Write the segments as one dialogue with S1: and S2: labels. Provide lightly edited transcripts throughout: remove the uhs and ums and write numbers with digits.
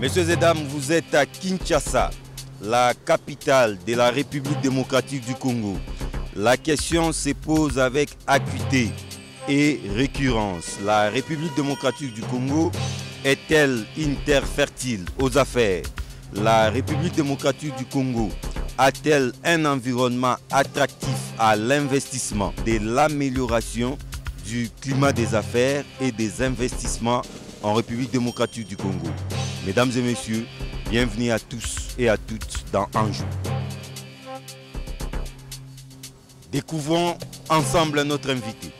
S1: Messieurs et dames, vous êtes à Kinshasa, la capitale de la République démocratique du Congo. La question se pose avec acuité et récurrence. La République démocratique du Congo est-elle une terre fertile aux affaires? La République démocratique du Congo a-t-elle un environnement attractif à l'investissement, de l'amélioration du climat des affaires et des investissements en République démocratique du Congo? Mesdames et messieurs, bienvenue à tous et à toutes dans Anjou. Découvrons ensemble notre invité.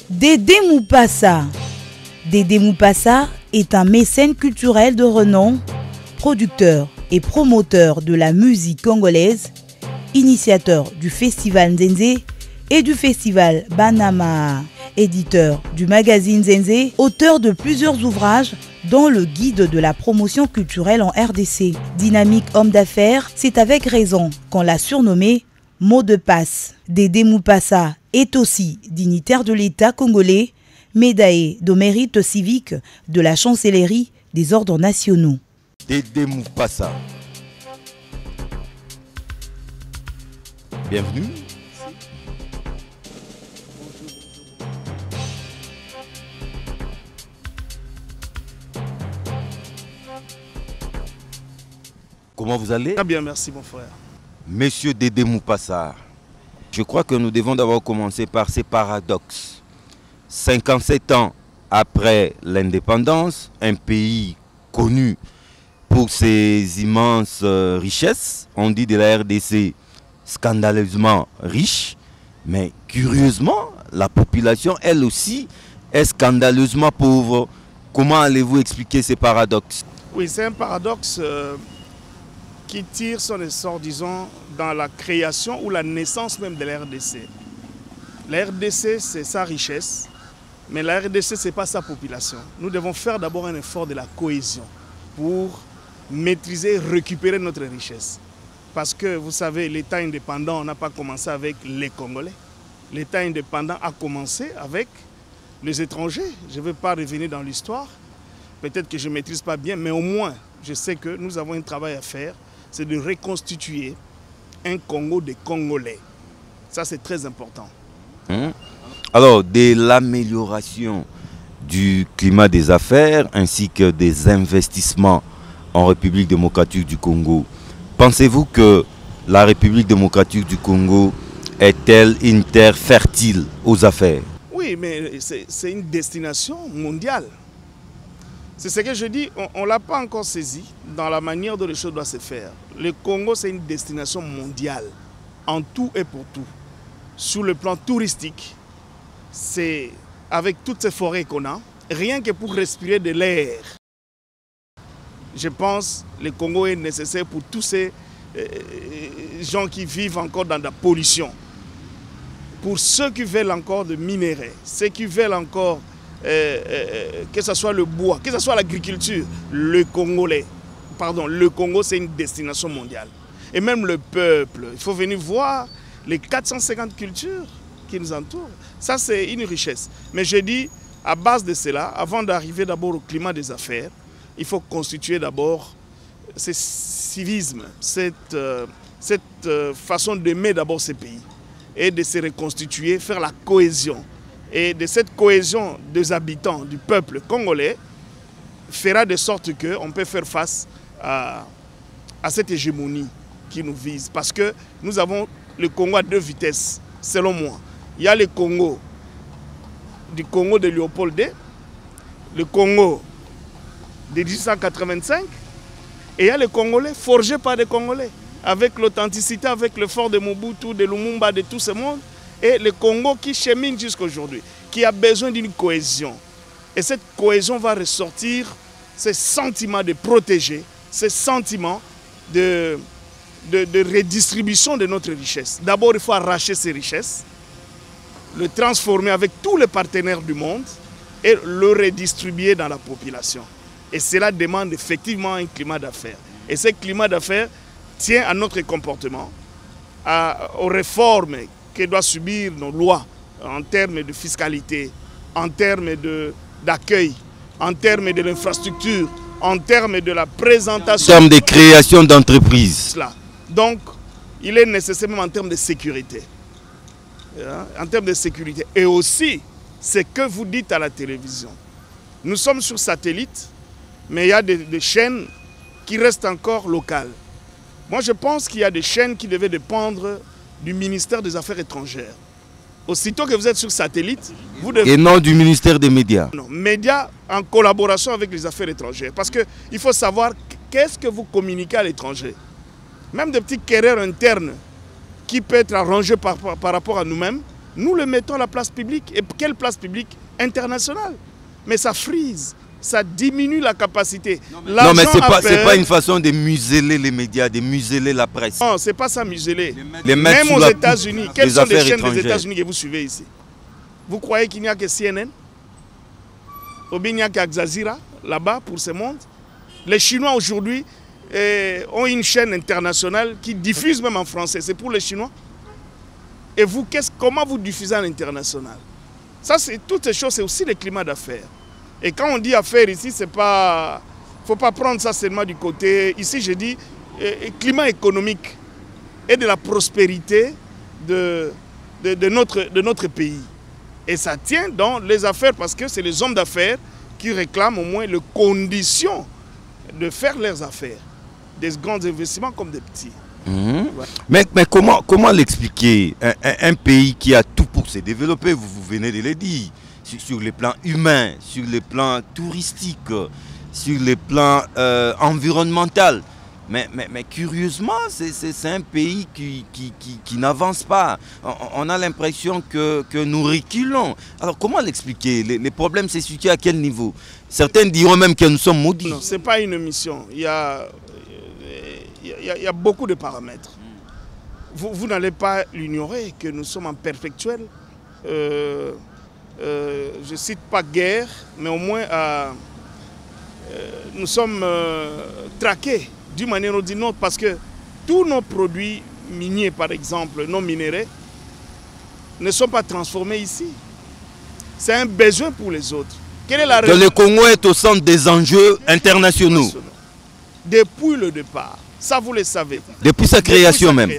S2: Dédé Moupassa. Dédé Moupassa est un mécène culturel de renom, producteur et promoteur de la musique congolaise, initiateur du festival Nzenze et du festival Banama, éditeur du magazine Nzenze, auteur de plusieurs ouvrages dont le guide de la promotion culturelle en RDC. Dynamique homme d'affaires, c'est avec raison qu'on l'a surnommé mot de passe. Dédé Moupassa est aussi dignitaire de l'État congolais, médaillé de mérite civique de la chancellerie des ordres nationaux.
S1: Dédé Moupassa. Bienvenue. Comment vous allez?
S3: Très bien, merci mon frère.
S1: Monsieur Dédé Moupassa, je crois que nous devons d'abord commencer par ces paradoxes. 57 ans après l'indépendance, un pays connu pour ses immenses richesses, on dit de la RDC scandaleusement riche, mais curieusement, la population, elle aussi, est scandaleusement pauvre. Comment allez-vous expliquer ces paradoxes?
S3: Oui, c'est un paradoxe qui tire son essor, disons, dans la création ou la naissance même de la RDC. La RDC, c'est sa richesse, mais la RDC, ce n'est pas sa population. Nous devons faire d'abord un effort de la cohésion pour maîtriser et récupérer notre richesse. Parce que, vous savez, l'État indépendant n'a pas commencé avec les Congolais. L'État indépendant a commencé avec les étrangers. Je ne veux pas revenir dans l'histoire. Peut-être que je ne maîtrise pas bien, mais au moins, je sais que nous avons un travail à faire. C'est de reconstituer un Congo des Congolais. Ça, c'est très important.
S1: Alors, de l'amélioration du climat des affaires ainsi que des investissements en République démocratique du Congo, pensez-vous que la République démocratique du Congo est-elle une terre fertile aux affaires?
S3: Oui, mais c'est une destination mondiale. C'est ce que je dis, on ne l'a pas encore saisi dans la manière dont les choses doivent se faire. Le Congo, c'est une destination mondiale, en tout et pour tout. Sur le plan touristique, c'est avec toutes ces forêts qu'on a, rien que pour respirer de l'air. Je pense que le Congo est nécessaire pour tous ces gens qui vivent encore dans la pollution. Pour ceux qui veulent encore de minerais, ceux qui veulent encore que ce soit le bois, que ce soit l'agriculture, le Congo, c'est une destination mondiale. Et même le peuple, il faut venir voir les 450 cultures qui nous entourent. Ça, c'est une richesse. Mais je dis, à base de cela, avant d'arriver d'abord au climat des affaires, il faut constituer d'abord ce civisme, cette façon d'aimer d'abord ces pays et de se reconstituer, faire la cohésion. Et de cette cohésion des habitants, du peuple congolais, fera de sorte qu'on peut faire face à cette hégémonie qui nous vise. Parce que nous avons le Congo à deux vitesses, selon moi. Il y a le Congo de Léopold II, le Congo de 1885, et il y a le Congolais forgé par des Congolais, avec l'authenticité, avec l'effort de Mobutu, de Lumumba, de tout ce monde. Et le Congo qui chemine jusqu'à aujourd'hui, qui a besoin d'une cohésion. Et cette cohésion va ressortir ces sentiments de protéger, ces sentiments de redistribution de notre richesse. D'abord, il faut arracher ces richesses, le transformer avec tous les partenaires du monde et le redistribuer dans la population. Et cela demande effectivement un climat d'affaires. Et ce climat d'affaires tient à notre comportement, aux réformes que doivent subir nos lois en termes de fiscalité, en termes d'accueil, en termes de l'infrastructure, en termes de la présentation.
S1: En termes de création d'entreprises.
S3: Donc, il est nécessaire même en termes de sécurité. En termes de sécurité. Et aussi, ce que vous dites à la télévision. Nous sommes sur satellite, mais il y a des chaînes qui restent encore locales. Moi, je pense qu'il y a des chaînes qui devaient dépendre du ministère des Affaires étrangères. Aussitôt que vous êtes sur satellite, vous devez...
S1: Et non du ministère des Médias.
S3: Non, médias en collaboration avec les affaires étrangères. Parce qu'il faut savoir qu'est-ce que vous communiquez à l'étranger. Même des petites querelles internes qui peuvent être arrangées par rapport à nous-mêmes, nous le mettons à la place publique. Et quelle place publique? Internationale. Mais ça frise, ça diminue la capacité.
S1: Non, mais ce n'est pas une façon de museler les médias, de museler la presse.
S3: Non, ce n'est pas ça museler.
S1: Même
S3: aux États-Unis, quelles sont les chaînes des États-Unis que vous suivez ici? Vous croyez qu'il n'y a que CNN? Ou bien il n'y a qu'Al Jazeera, là-bas, pour ce monde? Les Chinois aujourd'hui ont une chaîne internationale qui diffuse même en français. C'est pour les Chinois. Et vous, comment vous diffusez en international? Ça, toutes ces choses, c'est aussi le climat d'affaires. Et quand on dit affaires ici, c'est pas... faut pas prendre ça seulement du côté... Ici, je dis climat économique et de la prospérité de notre pays. Et ça tient dans les affaires parce que c'est les hommes d'affaires qui réclament au moins les conditions de faire leurs affaires. Des grands investissements comme des petits.
S1: Ouais. Mais comment l'expliquer? Un pays qui a tout pour se développer, vous venez de le dire, sur les plans humains, sur les plans touristiques, sur les plans environnementaux. Mais curieusement, c'est un pays qui n'avance pas. On a l'impression que nous reculons. Alors comment l'expliquer? Les problèmes se situent à quel niveau? Certains diront même que nous sommes maudits.
S3: Non, ce n'est pas une mission. Il y a beaucoup de paramètres. Vous n'allez pas l'ignorer que nous sommes en perpétuel, je ne cite pas guerre, mais au moins nous sommes traqués d'une manière ou d'une autre parce que tous nos produits miniers, par exemple, non minéraux, ne sont pas transformés ici. C'est un besoin pour les autres. Quelle est la raison?
S1: Le Congo est au centre des enjeux internationaux.
S3: Depuis le départ. Ça, vous le savez.
S1: Depuis sa création même.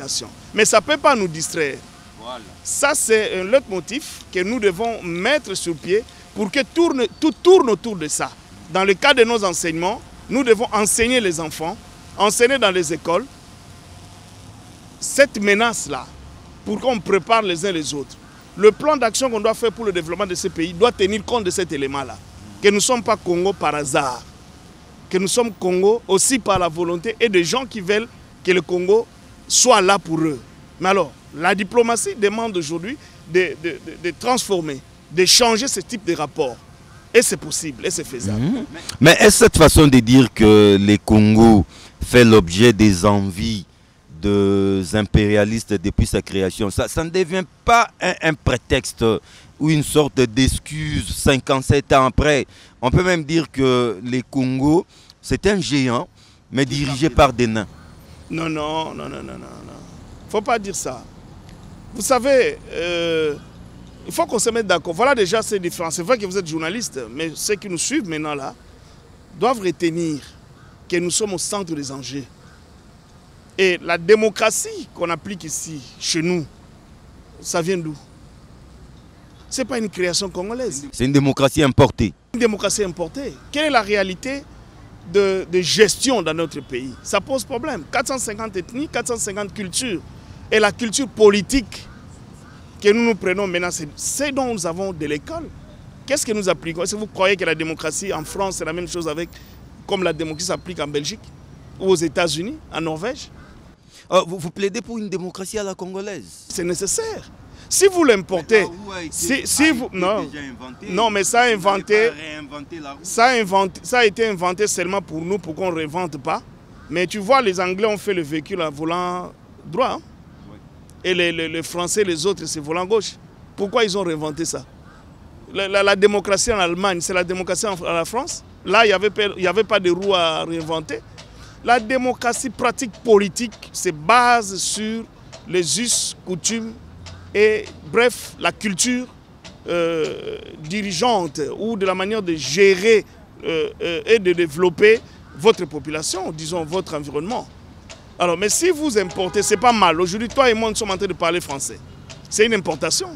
S3: Mais ça ne peut pas nous distraire. Voilà. Ça, c'est un leitmotiv que nous devons mettre sur pied pour que tout tourne autour de ça. Dans le cadre de nos enseignements, nous devons enseigner les enfants, enseigner dans les écoles cette menace-là pour qu'on prépare les uns les autres. Le plan d'action qu'on doit faire pour le développement de ce pays doit tenir compte de cet élément-là. Que nous ne sommes pas Congo par hasard. Que nous sommes Congo aussi par la volonté et des gens qui veulent que le Congo soit là pour eux. Mais alors, la diplomatie demande aujourd'hui de transformer, de changer ce type de rapport. Et c'est possible, et c'est faisable.
S1: Mais est-ce cette façon de dire que le Congo fait l'objet des envies des impérialistes depuis sa création, ça ne devient pas un prétexte ou une sorte d'excuse 57 ans après? On peut même dire que le Congo, c'est un géant, mais dirigé par des nains.
S3: Non. Il ne faut pas dire ça. Vous savez, il faut qu'on se mette d'accord. Voilà déjà ces différences. C'est vrai que vous êtes journaliste, mais ceux qui nous suivent maintenant là doivent retenir que nous sommes au centre des enjeux. Et la démocratie qu'on applique ici, chez nous, ça vient d'où? Ce n'est pas une création congolaise.
S1: C'est une démocratie importée.
S3: Une démocratie importée. Quelle est la réalité de gestion dans notre pays? Ça pose problème. 450 ethnies, 450 cultures. Et la culture politique que nous prenons maintenant, c'est dont nous avons de l'école. Qu'est-ce que nous appliquons? Est-ce que vous croyez que la démocratie en France, c'est la même chose comme la démocratie s'applique en Belgique ou aux États-Unis, en Norvège?
S1: Vous plaidez pour une démocratie à la congolaise? C'est
S3: nécessaire. Si vous l'importez, non, mais ça a été inventé seulement pour nous, pour qu'on ne réinvente pas. Mais tu vois, les Anglais ont fait le véhicule à volant droit. Hein? Oui. Et les Français, les autres, c'est volant gauche. Pourquoi ils ont réinventé ça? La démocratie en Allemagne, c'est la démocratie en la France. Là, il n'y avait pas de roues à réinventer. La démocratie pratique politique se base sur les us, coutumes et, bref, la culture dirigeante ou de la manière de gérer et de développer votre population, disons votre environnement. Alors, mais si vous importez, c'est pas mal. Aujourd'hui, toi et moi, nous sommes en train de parler français. C'est une importation.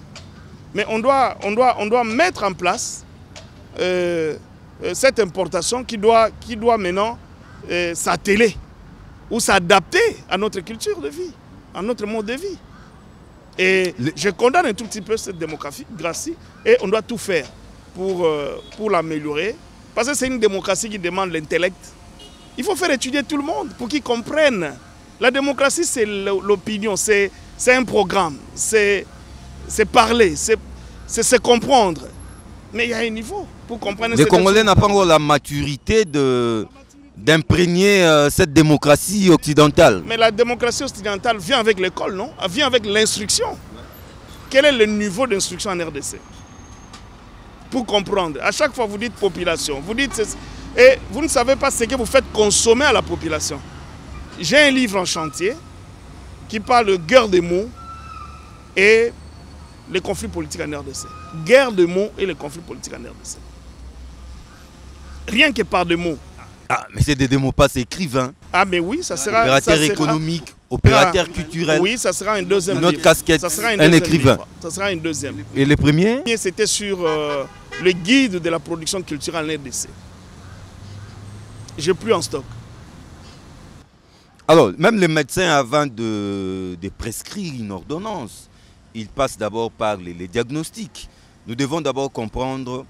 S3: Mais on doit mettre en place cette importation qui doit maintenant s'atteler ou s'adapter à notre culture de vie, à notre mode de vie. Et je condamne un tout petit peu cette démocratie et on doit tout faire pour l'améliorer. Parce que c'est une démocratie qui demande l'intellect. Il faut faire étudier tout le monde pour qu'ils comprennent. La démocratie, c'est l'opinion, c'est un programme, c'est parler, c'est se comprendre. Mais il y a un niveau pour comprendre.
S1: Les Congolais n'ont pas encore la maturité d'imprégner cette démocratie occidentale.
S3: Mais la démocratie occidentale vient avec l'école, non? Elle vient avec l'instruction. Quel est le niveau d'instruction en RDC? Pour comprendre, à chaque fois vous dites population, vous dites... Et vous ne savez pas ce que vous faites consommer à la population. J'ai un livre en chantier qui parle de guerre des mots et les conflits politiques en RDC. Guerre de mots et les conflits politiques en RDC. Rien que par des mots.
S1: Ah, mais c'est des mots pas écrivains.
S3: Ah, mais oui, ça sera...
S1: Opérateur économique, opérateur culturel.
S3: Oui, ça sera un deuxième livre.
S1: Notre casquette,
S3: ça sera
S1: un écrivain.
S3: Livre. Ça sera un deuxième.
S1: Et le premier?
S3: C'était sur le guide de la production culturelle en RDC. J'ai plus en stock.
S1: Alors, même les médecins, avant de prescrire une ordonnance, ils passent d'abord par les diagnostics. Nous devons d'abord comprendre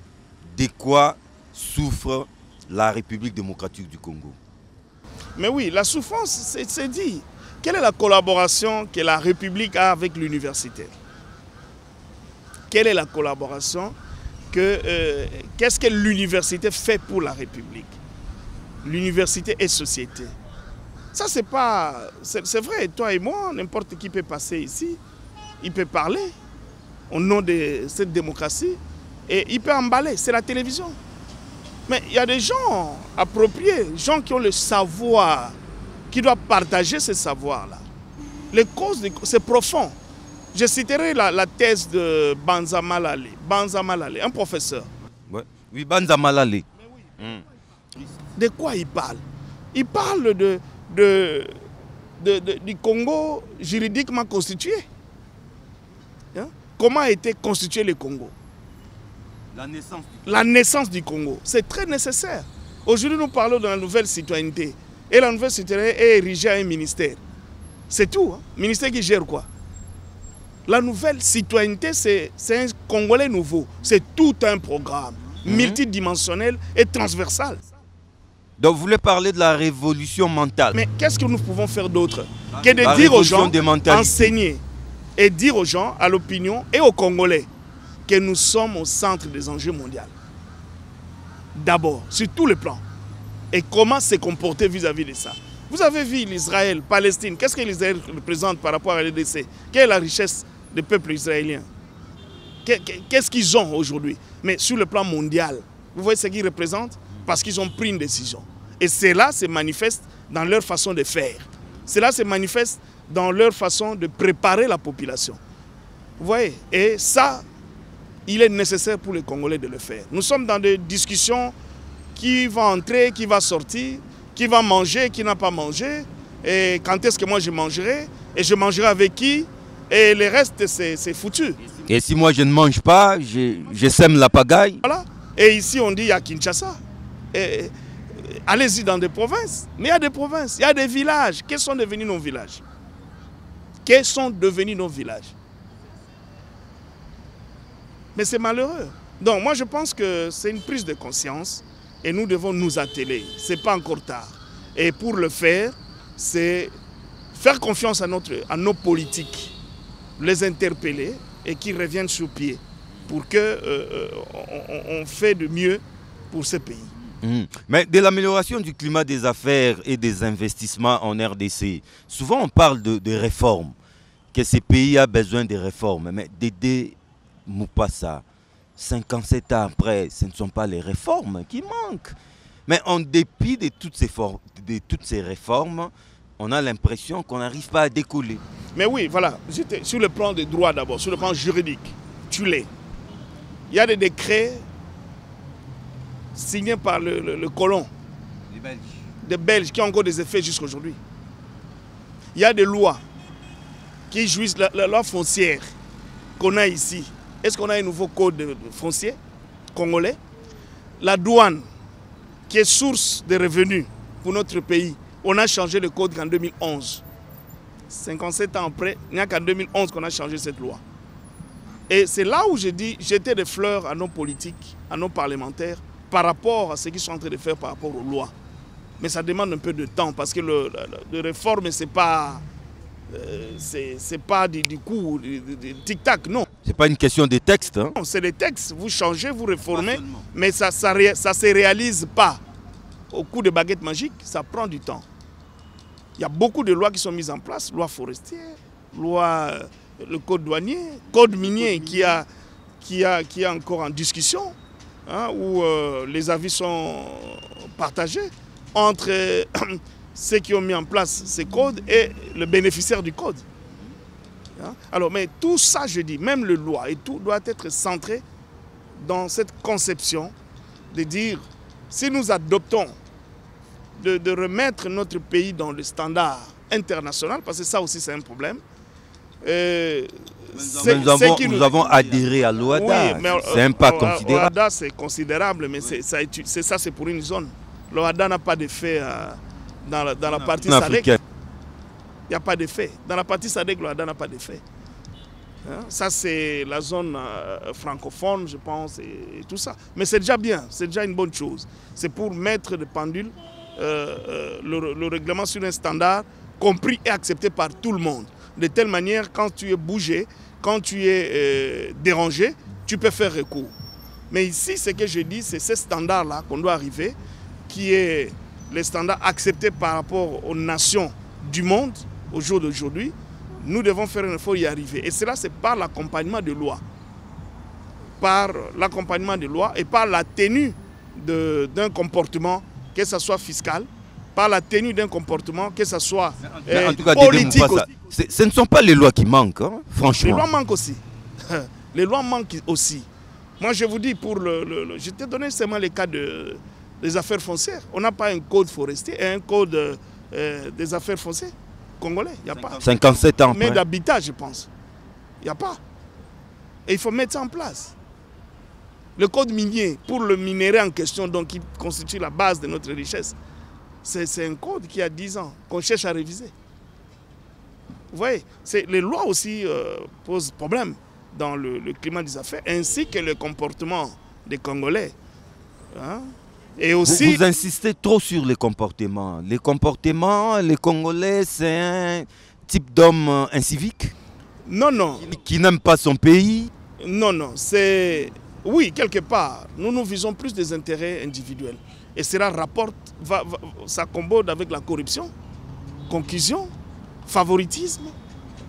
S1: de quoi souffre la République démocratique du Congo.
S3: Mais oui, la souffrance, c'est dit. Quelle est la collaboration que la République a avec l'université? Quelle est la collaboration qu'est-ce que l'université fait pour la République? L'université et société. Ça, c'est pas... C'est vrai, toi et moi, n'importe qui peut passer ici, il peut parler au nom de cette démocratie et il peut emballer, c'est la télévision. Mais il y a des gens appropriés, gens qui ont le savoir, qui doivent partager ce savoir-là. Les causes, c'est profond. Je citerai la thèse de Banza Malale. Banza Malale, un professeur.
S1: Ouais. Oui, Banza Malale.
S3: De quoi il parle? Il parle du Congo juridiquement constitué. Hein? Comment a été constitué le Congo? La naissance du Congo. C'est très nécessaire. Aujourd'hui, nous parlons de la nouvelle citoyenneté. Et la nouvelle citoyenneté est érigée à un ministère. C'est tout. Hein? Ministère qui gère quoi? La nouvelle citoyenneté, c'est un Congolais nouveau. C'est tout un programme multidimensionnel et transversal.
S1: Donc vous voulez parler de la révolution mentale.
S3: Mais qu'est-ce que nous pouvons faire d'autre que de dire aux gens, enseigner et dire aux gens, à l'opinion et aux Congolais que nous sommes au centre des enjeux mondiaux. D'abord, sur tous les plans. Et comment se comporter vis-à-vis de ça. Vous avez vu l'Israël, Palestine, qu'est-ce que l'Israël représente par rapport à l'RDC? Quelle est la richesse des peuples israéliens? Qu'est-ce qu'ils ont aujourd'hui? Mais sur le plan mondial, vous voyez ce qu'ils représentent? Parce qu'ils ont pris une décision. Et cela se manifeste dans leur façon de faire. Cela se manifeste dans leur façon de préparer la population. Vous voyez? Et ça, il est nécessaire pour les Congolais de le faire. Nous sommes dans des discussions qui vont entrer, qui va sortir, qui va manger, qui n'a pas mangé, et quand est-ce que moi je mangerai, et je mangerai avec qui, et le reste c'est foutu.
S1: Et si moi je ne mange pas, je sème la pagaille.
S3: Voilà. Et ici on dit il y a Kinshasa. Allez-y dans des provinces. Mais il y a des provinces, il y a des villages. Quels sont devenus nos villages? Quels sont devenus nos villages? Mais c'est malheureux. Donc moi je pense que c'est une prise de conscience et nous devons nous atteler. Ce n'est pas encore tard. Et pour le faire, c'est faire confiance à nos politiques, les interpeller et qu'ils reviennent sur pied pour qu'on fait de mieux pour ce pays.
S1: Mais de l'amélioration du climat des affaires et des investissements en RDC, souvent on parle de réformes, que ce pays a besoin de réformes. Mais Dédé Moupassa, 57 ans après, ce ne sont pas les réformes qui manquent. Mais en dépit de toutes ces réformes, on a l'impression qu'on n'arrive pas à décoller.
S3: Mais oui, voilà, sur le plan des droits d'abord, sur le plan juridique, tu l'es. Il y a des décrets signés par le colon,
S1: Les Belges.
S3: des Belges, qui ont encore des effets jusqu'à aujourd'hui. Il y a des lois qui jouissent, la loi foncière qu'on a ici. Est-ce qu'on a un nouveau code foncier congolais? La douane, qui est source de revenus pour notre pays, on a changé le code en 2011. 57 ans après, il n'y a qu'en 2011 qu'on a changé cette loi. Et c'est là où je dis, jeter des fleurs à nos politiques, à nos parlementaires, par rapport à ce qu'ils sont en train de faire par rapport aux lois. Mais ça demande un peu de temps, parce que le réforme, ce n'est pas, du coup, du tic-tac, non.
S1: Ce n'est pas une question de texte. Hein?
S3: C'est des textes, vous changez, vous réformez, mais ça ne se réalise pas au coup de baguette magique, ça prend du temps. Il y a beaucoup de lois qui sont mises en place, loi forestière, loi, le code douanier, code minier qui est encore en discussion, hein, où les avis sont partagés entre ceux qui ont mis en place ces codes et le bénéficiaire du code. Hein? Alors, mais tout ça, je dis, même le loi et tout doit être centré dans cette conception de dire, si nous adoptons de remettre notre pays dans le standard international, parce que ça aussi c'est un problème.
S1: Nous avons adhéré à l'OADA,
S3: oui,
S1: c'est un pas considérable.
S3: L'OADA c'est considérable, mais ça c'est pour une zone. L'OADA n'a pas d'effet dans la partie SADC. Il n'y a pas d'effet. Dans la partie SADC, l'OADA n'a pas d'effet. Hein? Ça c'est la zone francophone, je pense, et tout ça. Mais c'est déjà bien, c'est déjà une bonne chose. C'est pour mettre le pendule, le règlement sur un standard compris et accepté par tout le monde. De telle manière, quand tu es bougé, quand tu es dérangé, tu peux faire recours. Mais ici, ce que je dis, c'est ce standard-là qu'on doit arriver, qui est le standard accepté par rapport aux nations du monde au jour d'aujourd'hui. Nous devons faire un effort y arriver. Et cela, c'est par l'accompagnement de lois. Par l'accompagnement de lois et par la tenue d'un comportement, que ce soit fiscal, par la tenue d'un comportement, que ce soit
S1: en tout cas,
S3: politique aussi.
S1: Ce ne sont pas les lois qui manquent, hein, franchement.
S3: Les lois manquent aussi. Les lois manquent aussi. Moi, je vous dis, je t'ai donné seulement les cas des affaires foncières. On n'a pas un code forestier et un code des affaires foncières congolais. Il n'y a pas.
S1: 57 ans.
S3: Mais d'habitat, je pense. Il n'y a pas. Et il faut mettre ça en place. Le code minier, pour le minerai en question, donc, qui constitue la base de notre richesse, c'est un code qui a 10 ans, qu'on cherche à réviser. Vous voyez, les lois aussi posent problème dans le climat des affaires, ainsi que le comportement des Congolais. Hein? Et aussi,
S1: vous insistez trop sur les comportements. Les comportements, les Congolais, c'est un type d'homme incivique?
S3: Non, non.
S1: Qui n'aime pas son pays?
S3: Non, non. Oui, quelque part, nous visons plus des intérêts individuels. Et cela ça combode avec la corruption, concussion, favoritisme,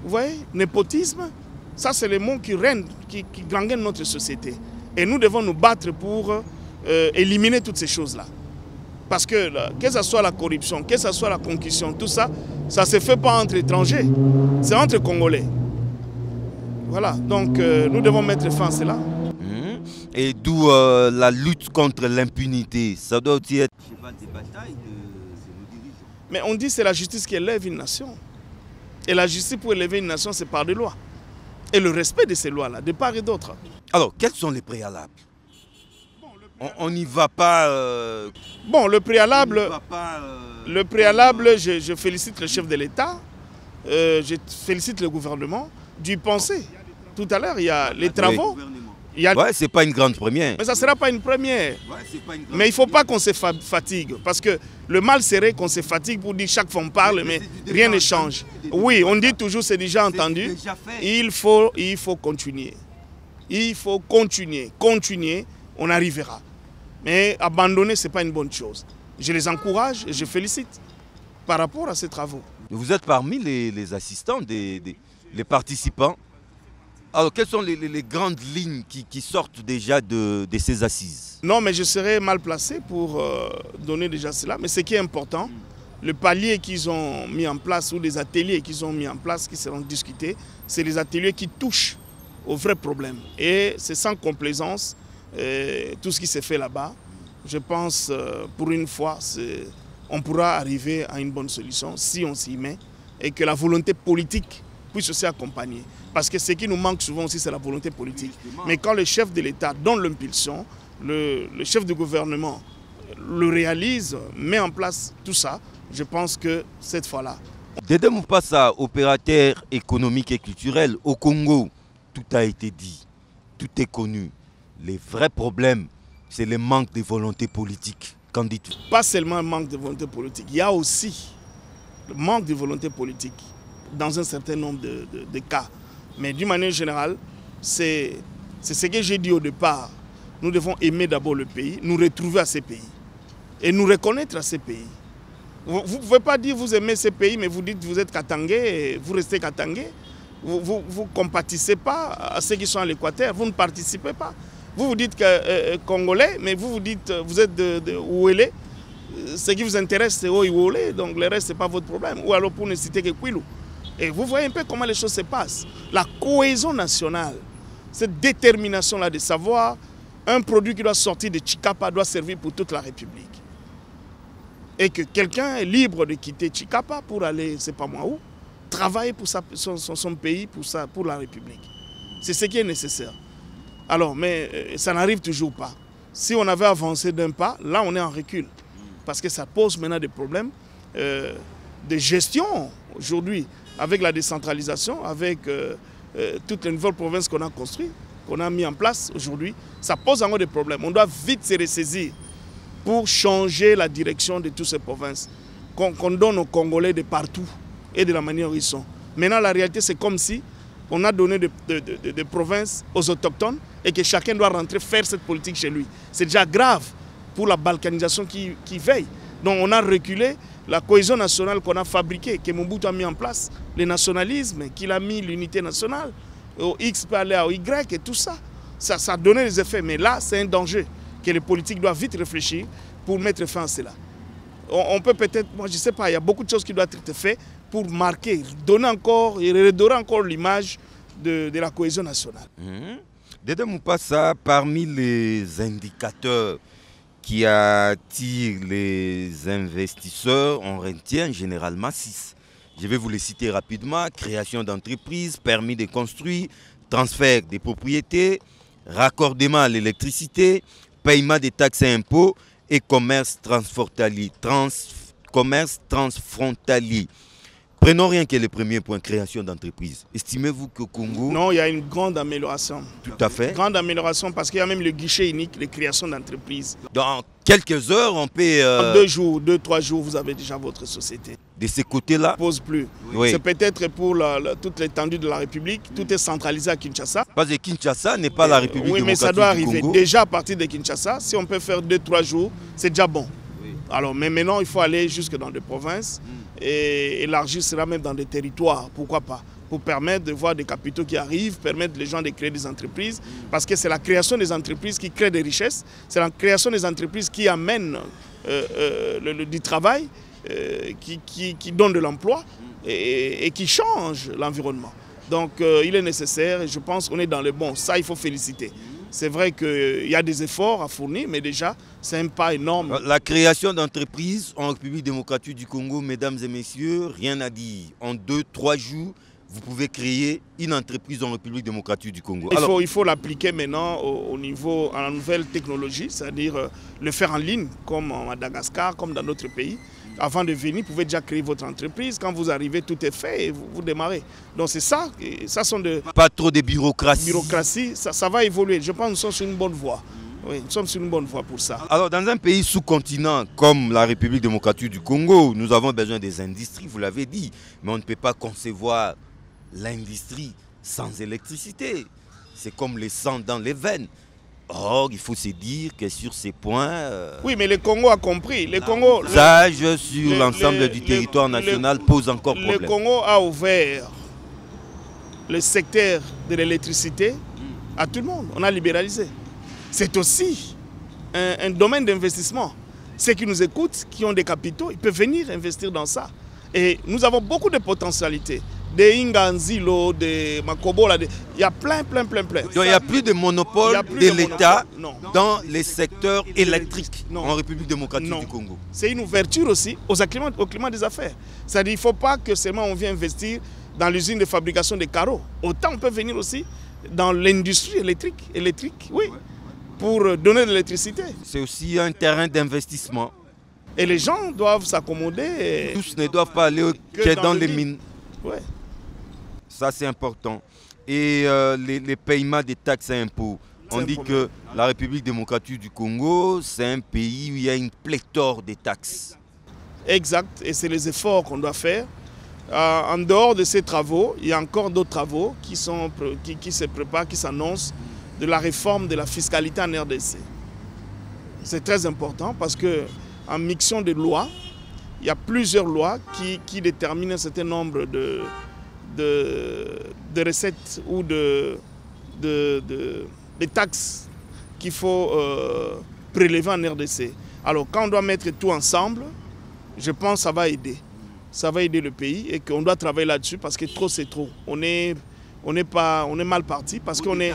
S3: vous voyez, népotisme. Ça, c'est les mots qui règnent, qui gangrènent notre société. Et nous devons nous battre pour éliminer toutes ces choses-là. Parce que ce soit la corruption, que ce soit la concussion, tout ça, ça ne se fait pas entre étrangers, c'est entre Congolais. Voilà, donc nous devons mettre fin à cela.
S1: Et d'où la lutte contre l'impunité. Ça doit aussi être cheval de bataille de nos dirigeants.
S3: Mais on dit que c'est la justice qui élève une nation. Et la justice pour élever une nation, c'est par des lois. Et le respect de ces lois-là, de part et d'autre.
S1: Alors, quels sont les préalables? On n'y va pas...
S3: Bon, le préalable, je félicite le chef de l'État, je félicite le gouvernement d'y penser. Tout à l'heure, il y a les travaux.
S1: Ouais, c'est pas une grande première.
S3: Mais ça ne sera pas une première. Mais il ne faut pas qu'on se fatigue. Parce que le mal serait qu'on se fatigue pour dire chaque fois on parle, mais rien ne change. Oui, on dit toujours c'est déjà entendu. Il faut continuer. Il faut continuer. On arrivera. Mais abandonner, ce n'est pas une bonne chose. Je les encourage et je félicite par rapport à ces travaux.
S1: Vous êtes parmi les assistants, les participants. Alors, quelles sont les grandes lignes qui sortent déjà de ces assises?
S3: Non, mais je serais mal placé pour donner déjà cela. Mais ce qui est important, le palier qu'ils ont mis en place ou les ateliers qu'ils ont mis en place, qui seront discutés, c'est les ateliers qui touchent aux vrais problèmes. Et c'est sans complaisance tout ce qui s'est fait là-bas. Je pense, pour une fois, on pourra arriver à une bonne solution si on s'y met et que la volonté politique puisse aussi accompagner. Parce que ce qui nous manque souvent aussi, c'est la volonté politique. Mais quand le chef de l'État donne l'impulsion, le chef du gouvernement le réalise, met en place tout ça, je pense que cette fois-là...
S1: Dédé Moupassa, opérateur économique et culturel au Congo, tout a été dit, tout est connu. Les vrais problèmes, c'est le manque de volonté politique. Qu'en dites-vous?
S3: Pas seulement un manque de volonté politique, il y a aussi le manque de volonté politique dans un certain nombre de cas. Mais d'une manière générale, c'est ce que j'ai dit au départ. Nous devons aimer d'abord le pays, nous retrouver à ces pays et nous reconnaître à ces pays. Vous ne pouvez pas dire que vous aimez ces pays, mais vous dites que vous êtes Katangais et vous restez Katangais. Vous ne compatissez pas à ceux qui sont à l'Équateur, vous ne participez pas. Vous vous dites que Congolais, mais vous dites vous êtes de Ouélé. Ce qui vous intéresse, c'est Ouélé, donc le reste, ce n'est pas votre problème. Ou alors pour ne citer que Kouilou. Et vous voyez un peu comment les choses se passent. La cohésion nationale, cette détermination-là de savoir un produit qui doit sortir de Chikapa doit servir pour toute la République. Et que quelqu'un est libre de quitter Chikapa pour aller, je ne sais pas moi où, travailler pour son pays, pour la République. C'est ce qui est nécessaire. Alors, mais ça n'arrive toujours pas. Si on avait avancé d'un pas, là on est en recul. Parce que ça pose maintenant des problèmes de gestion aujourd'hui, avec la décentralisation, avec toutes les nouvelles provinces qu'on a construites, qu'on a mis en place aujourd'hui. Ça pose encore des problèmes. On doit vite se ressaisir pour changer la direction de toutes ces provinces. Qu'on donne aux Congolais de partout et de la manière où ils sont. Maintenant, la réalité, c'est comme si on a donné des provinces aux autochtones et que chacun doit rentrer faire cette politique chez lui. C'est déjà grave pour la balkanisation qui veille. Donc on a reculé la cohésion nationale qu'on a fabriquée, que Mobutu a mis en place, le nationalisme, qu'il a mis l'unité nationale, au X peut aller au Y et tout ça. Ça a donné des effets. Mais là, c'est un danger que les politiques doivent vite réfléchir pour mettre fin à cela. On peut peut-être, moi je ne sais pas, il y a beaucoup de choses qui doivent être faites pour marquer, donner encore et redorer encore l'image de la cohésion nationale.
S1: Dédé Moupassa, parmi les indicateurs qui attirent les investisseurs, on retient généralement 6. Je vais vous les citer rapidement: création d'entreprises, permis de construire, transfert des propriétés, raccordement à l'électricité, paiement des taxes et impôts et commerce transfrontalier. Prenons rien que le premier point, création d'entreprise. Estimez-vous qu'au Congo...
S3: Non, il y a une grande amélioration.
S1: Tout à fait.
S3: Une grande amélioration parce qu'il y a même le guichet unique, les créations d'entreprises.
S1: Dans quelques heures, on peut...
S3: En 2 jours, 2-3 jours, vous avez déjà votre société.
S1: De ce côté-là...
S3: Ne pose plus.
S1: Oui.
S3: C'est peut-être pour toute l'étendue de la République. Tout est centralisé à Kinshasa.
S1: Parce que Kinshasa n'est pas la République
S3: démocratique du Congo. Oui, mais ça doit arriver. Déjà à partir de Kinshasa, si on peut faire 2-3 jours, c'est déjà bon. Alors, mais maintenant, il faut aller jusque dans des provinces et élargir cela même dans des territoires, pourquoi pas, pour permettre de voir des capitaux qui arrivent, permettre les gens de créer des entreprises, parce que c'est la création des entreprises qui crée des richesses, c'est la création des entreprises qui amène du travail, qui donne de l'emploi et qui change l'environnement. Donc, il est nécessaire et je pense qu'on est dans le bon. Ça, il faut féliciter. C'est vrai qu'il y a des efforts à fournir, mais déjà, c'est un pas énorme.
S1: La création d'entreprises en République démocratique du Congo, mesdames et messieurs, rien à dire. En 2-3 jours, vous pouvez créer une entreprise en République démocratique du Congo.
S3: Il faut l'appliquer maintenant au niveau, à la nouvelle technologie, c'est-à-dire le faire en ligne, comme à Madagascar, comme dans d'autres pays. Avant de venir, vous pouvez déjà créer votre entreprise. Quand vous arrivez, tout est fait et vous démarrez. Donc c'est ça. Ça sont
S1: pas trop de bureaucratie.
S3: Bureaucratie, ça va évoluer. Je pense que nous sommes sur une bonne voie. Oui, nous sommes sur une bonne voie pour ça.
S1: Alors dans un pays sous-continent comme la République démocratique du Congo, nous avons besoin des industries, vous l'avez dit. Mais on ne peut pas concevoir l'industrie sans électricité. C'est comme le sang dans les veines. Or, il faut se dire que sur ces points...
S3: oui, mais le Congo a compris. Le Congo...
S1: L'usage sur l'ensemble du territoire national pose encore problème.
S3: Le Congo a ouvert le secteur de l'électricité à tout le monde. On a libéralisé. C'est aussi un domaine d'investissement. Ceux qui nous écoutent, qui ont des capitaux, ils peuvent venir investir dans ça. Et nous avons beaucoup de potentialités. Des Inganzilo, des Makobola, il y a plein.
S1: Donc il n'y a plus de monopole de l'État dans les secteurs électriques en République démocratique du Congo.
S3: C'est une ouverture aussi au climat des affaires. C'est-à-dire qu'il ne faut pas que seulement on vienne investir dans l'usine de fabrication des carreaux. Autant on peut venir aussi dans l'industrie électrique, oui, pour donner de l'électricité.
S1: C'est aussi un terrain d'investissement.
S3: Et les gens doivent s'accommoder.
S1: Tous ne doivent pas aller que dans les mines.
S3: Ouais.
S1: Ça, c'est important. Et les paiements des taxes et impôts. On dit que la République démocratique du Congo, c'est un pays où il y a une pléthore de taxes.
S3: Exact. Et c'est les efforts qu'on doit faire. En dehors de ces travaux, il y a encore d'autres travaux qui se préparent, qui s'annoncent, de la réforme de la fiscalité en RDC. C'est très important parce qu'en mixtion de lois, il y a plusieurs lois qui déterminent un certain nombre de recettes ou de taxes qu'il faut prélever en RDC. Alors quand on doit mettre tout ensemble, je pense que ça va aider. Ça va aider le pays et qu'on doit travailler là-dessus parce que trop c'est trop. On est mal parti parce qu'on est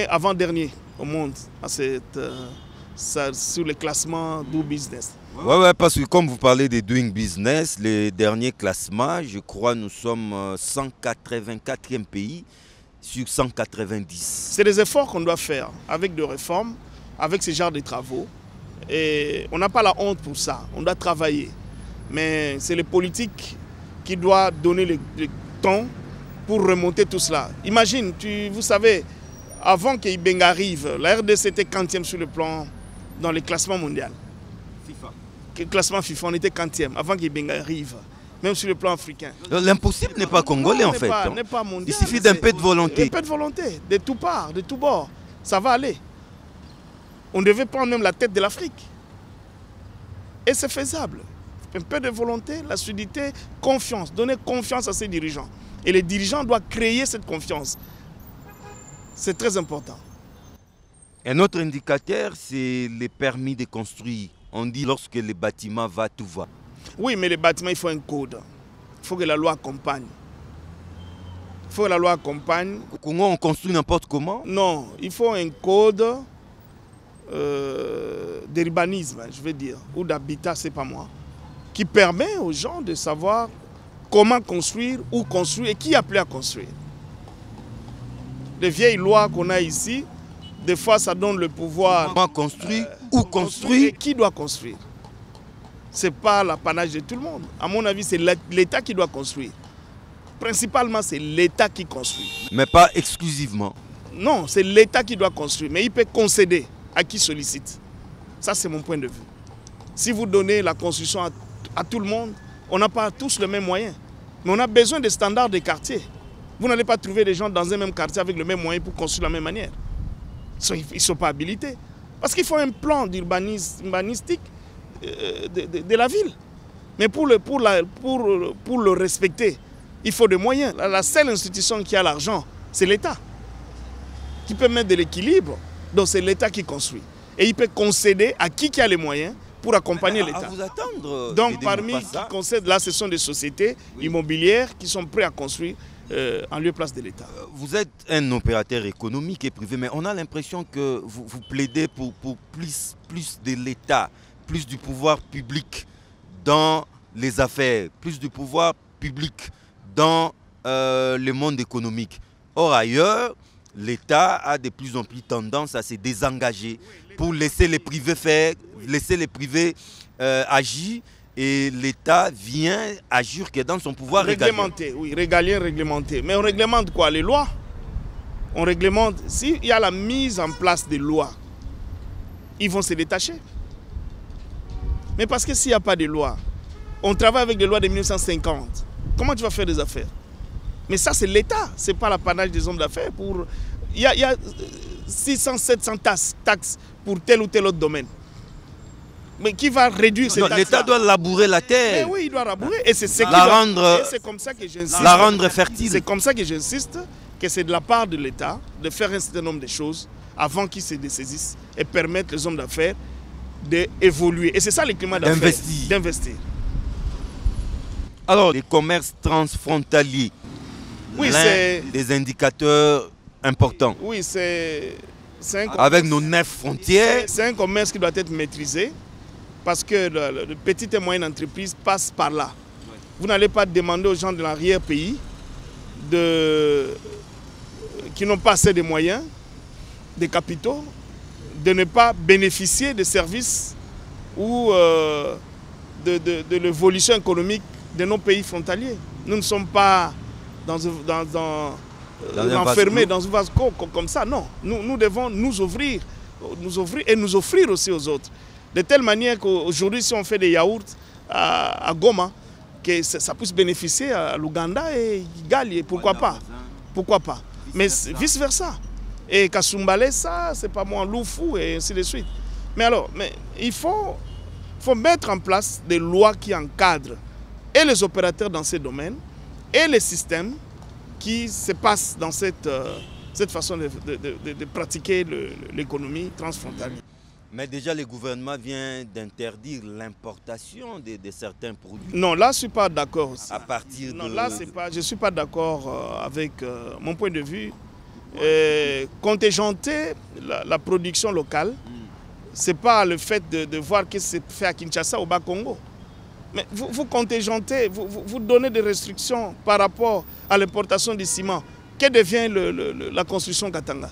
S3: avant-dernier au monde sur le classement Do Business.
S1: Ouais, parce que comme vous parlez de Doing Business, les derniers classements, je crois nous sommes 184e pays sur 190.
S3: C'est des efforts qu'on doit faire avec des réformes, avec ce genre de travaux. Et on n'a pas la honte pour ça, on doit travailler. Mais c'est les politiques qui doivent donner le temps pour remonter tout cela. Imagine, vous savez, avant qu'Ibenga arrive, la RDC était 40e sur le plan dans le classement mondial. Le classement FIFA, on était 40e avant qu'Ibenga arrive, même sur le plan africain.
S1: L'impossible n'est pas congolais en fait.
S3: N'est pas mondial.
S1: Il suffit d'un peu de volonté.
S3: Un peu de volonté, de tout part, de tout bord. Ça va aller. On devait prendre même la tête de l'Afrique. Et c'est faisable. Un peu de volonté, la solidité, confiance. Donner confiance à ses dirigeants. Et les dirigeants doivent créer cette confiance. C'est très important.
S1: Un autre indicateur, c'est les permis de construire. On dit lorsque les bâtiments va, tout va.
S3: Oui, mais les bâtiments, il faut un code. Il faut que la loi accompagne. Il faut que la loi accompagne.
S1: Au Congo, on construit n'importe comment?
S3: Non, il faut un code d'urbanisme, je veux dire, ou d'habitat, c'est pas moi, qui permet aux gens de savoir comment construire, où construire et qui est appelé à construire. Les vieilles lois qu'on a ici, des fois ça donne le pouvoir.
S1: Comment construire, où construire
S3: et qui doit construire. Ce n'est pas l'apanage de tout le monde. À mon avis, c'est l'État qui doit construire. Principalement, c'est l'État qui construit.
S1: Mais pas exclusivement.
S3: Non, c'est l'État qui doit construire. Mais il peut concéder à qui sollicite. Ça, c'est mon point de vue. Si vous donnez la construction à tout le monde, on n'a pas tous le même moyen. Mais on a besoin des standards des quartiers. Vous n'allez pas trouver des gens dans un même quartier avec le même moyen pour construire de la même manière. Ils ne sont pas habilités. Parce qu'il faut un plan urbanistique de la ville. Mais pour le respecter, il faut des moyens. La seule institution qui a l'argent, c'est l'État. Qui peut mettre de l'équilibre. Donc c'est l'État qui construit. Et il peut concéder à qui a les moyens pour accompagner l'État. Donc parmi qui concèdent, là, ce sont des sociétés immobilières qui sont prêtes à construire en lieu et place de l'État.
S1: Vous êtes un opérateur économique et privé, mais on a l'impression que vous plaidez pour plus de l'État, plus du pouvoir public dans les affaires, plus du pouvoir public dans le monde économique. Or ailleurs, l'État a de plus en plus tendance à se désengager pour laisser les privés faire, laisser les privés agir. Et l'État vient agir que dans son pouvoir
S3: réglementé. Régalien. Oui, régalien, réglementé. Mais on réglemente quoi? Les lois. On réglemente. S'il y a la mise en place des lois, ils vont se détacher. Mais parce que s'il n'y a pas de loi, on travaille avec des lois de 1950. Comment tu vas faire des affaires? Mais ça, c'est l'État. Ce n'est pas l'apanage des hommes d'affaires. 600, 700 taxes pour tel ou tel autre domaine. Mais qui va réduire ces taxes?
S1: L'État doit labourer la terre.
S3: Mais oui, il doit labourer. Et c'est comme ça que j'insiste.
S1: La rendre fertile.
S3: C'est comme ça que j'insiste que c'est de la part de l'État de faire un certain nombre de choses avant qu'ils se dessaisissent et permettre aux hommes d'affaires d'évoluer. Et c'est ça le climat d'affaires. D'investir.
S1: Alors, les commerces transfrontaliers,
S3: oui, c'est
S1: des indicateurs importants.
S3: Oui, c'est
S1: avec nos 9 frontières.
S3: C'est un commerce qui doit être maîtrisé parce que les petites et moyennes entreprises passent par là. Ouais. Vous n'allez pas demander aux gens de l'arrière-pays qui n'ont pas assez de moyens, de capitaux, de ne pas bénéficier de services ou de l'évolution économique de nos pays frontaliers. Nous ne sommes pas enfermés dans un vase clos comme ça, non. Nous devons nous ouvrir et nous offrir aussi aux autres. De telle manière qu'aujourd'hui, si on fait des yaourts à Goma, que ça puisse bénéficier à l'Ouganda et Gali, pourquoi pas. Pourquoi pas. Mais vice-versa. Et Kassumbale, ça, c'est pas moi, Loufou, et ainsi de suite. Mais alors, il faut mettre en place des lois qui encadrent et les opérateurs dans ces domaines et les systèmes qui se passent dans cette façon de pratiquer l'économie transfrontalière.
S1: Mais déjà, le gouvernement vient d'interdire l'importation de certains produits.
S3: Non, là, je ne suis pas d'accord.
S1: À partir
S3: non, là, je ne suis pas d'accord avec mon point de vue. Contingenter la production locale, ce n'est pas le fait de voir ce qui se fait à Kinshasa ou au Bas-Congo. Mais vous contingentez, vous donnez des restrictions par rapport à l'importation du ciment. Que devient la construction Katanga?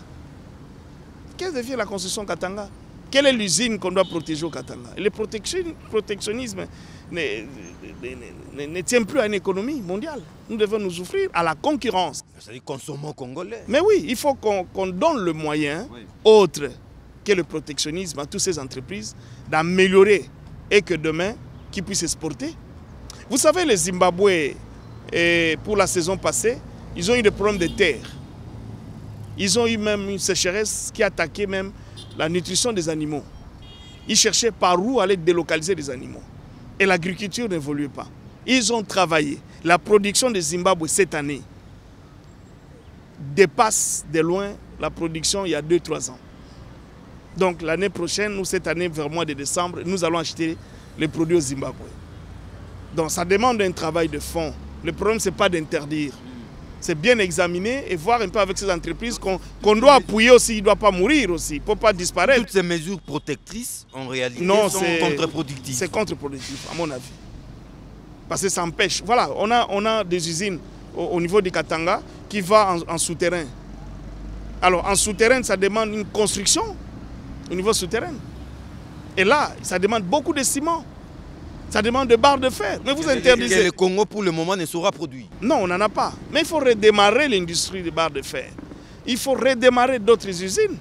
S3: Qu'est-ce que devient la construction Katanga? Quelle est l'usine qu'on doit protéger au Katanga? Le protectionnisme ne tient plus à une économie mondiale. Nous devons nous offrir à la concurrence.
S1: C'est-à-dire consommons congolais.
S3: Mais oui, il faut qu'on donne le moyen, autre que le protectionnisme, à toutes ces entreprises d'améliorer et que demain, qu'ils puissent exporter. Vous savez, les Zimbabwe, pour la saison passée, ils ont eu des problèmes de terre. Ils ont eu même une sécheresse qui a attaqué même la nutrition des animaux. Ils cherchaient par où aller délocaliser les animaux. Et l'agriculture n'évoluait pas. Ils ont travaillé. La production de Zimbabwe cette année dépasse de loin la production il y a 2-3 ans. Donc l'année prochaine, ou cette année, vers le mois de décembre, nous allons acheter les produits au Zimbabwe. Donc ça demande un travail de fond. Le problème, ce n'est pas d'interdire. C'est bien examiner et voir un peu avec ces entreprises qu'on doit appuyer aussi, il ne doit pas mourir aussi, il ne peut pas disparaître.
S1: Toutes ces mesures protectrices, en réalité, sont contre-productives.
S3: C'est contre-productif, à mon avis. Parce que ça empêche. Voilà, on a des usines au niveau du Katanga qui vont en souterrain. Alors, en souterrain, ça demande une construction au niveau souterrain. Et là, ça demande beaucoup de ciment. Ça demande de barres de fer. Mais vous interdisez.
S1: Le Congo, pour le moment, ne sera produit.
S3: Non, on n'en a pas. Mais il faut redémarrer l'industrie des barres de fer. Il faut redémarrer d'autres usines.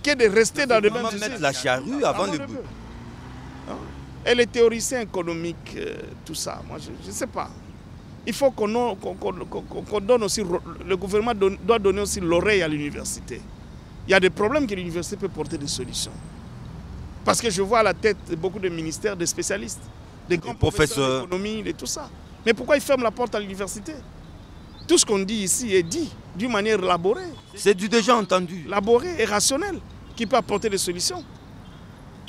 S3: Que de rester dans les mêmes usines.
S1: Mettre la charrue avant le but.
S3: Et les théoriciens économiques, tout ça, moi, je ne sais pas. Il faut qu'on donne aussi... Le gouvernement doit donner aussi l'oreille à l'université. Il y a des problèmes que l'université peut porter des solutions. Parce que je vois à la tête beaucoup de ministères, de spécialistes, des grands professeurs d'économie, et tout ça. Mais pourquoi ils ferment la porte à l'université? Tout ce qu'on dit ici est dit d'une manière élaborée.
S1: C'est du déjà entendu.
S3: Élaboré et rationnel, qui peut apporter des solutions.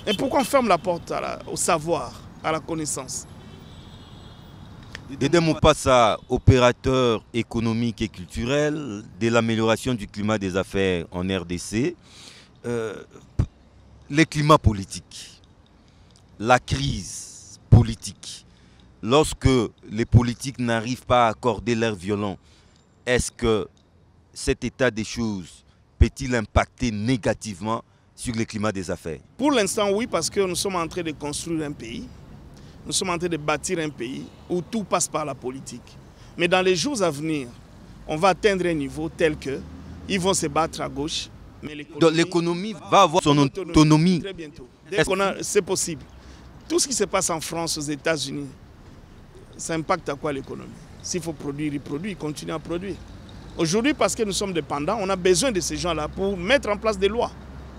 S3: Et pourquoi on ferme la porte au savoir, à la connaissance?
S1: Dédé Moupassa, opérateur économique et culturel de l'amélioration du climat des affaires en RDC. Les climats politiques, la crise politique, lorsque les politiques n'arrivent pas à accorder l'air violent, est-ce que cet état des choses peut-il impacter négativement sur le climat des affaires?
S3: Pour l'instant, oui, parce que nous sommes en train de construire un pays. Nous sommes en train de bâtir un pays où tout passe par la politique. Mais dans les jours à venir, on va atteindre un niveau tel qu'ils vont se battre à gauche.
S1: L'économie va avoir son autonomie.
S3: Très bientôt. C'est possible. Tout ce qui se passe en France, aux États-Unis, ça impacte à quoi l'économie? S'il faut produire, il produit, il continue à produire. Aujourd'hui, parce que nous sommes dépendants, on a besoin de ces gens-là pour mettre en place des lois,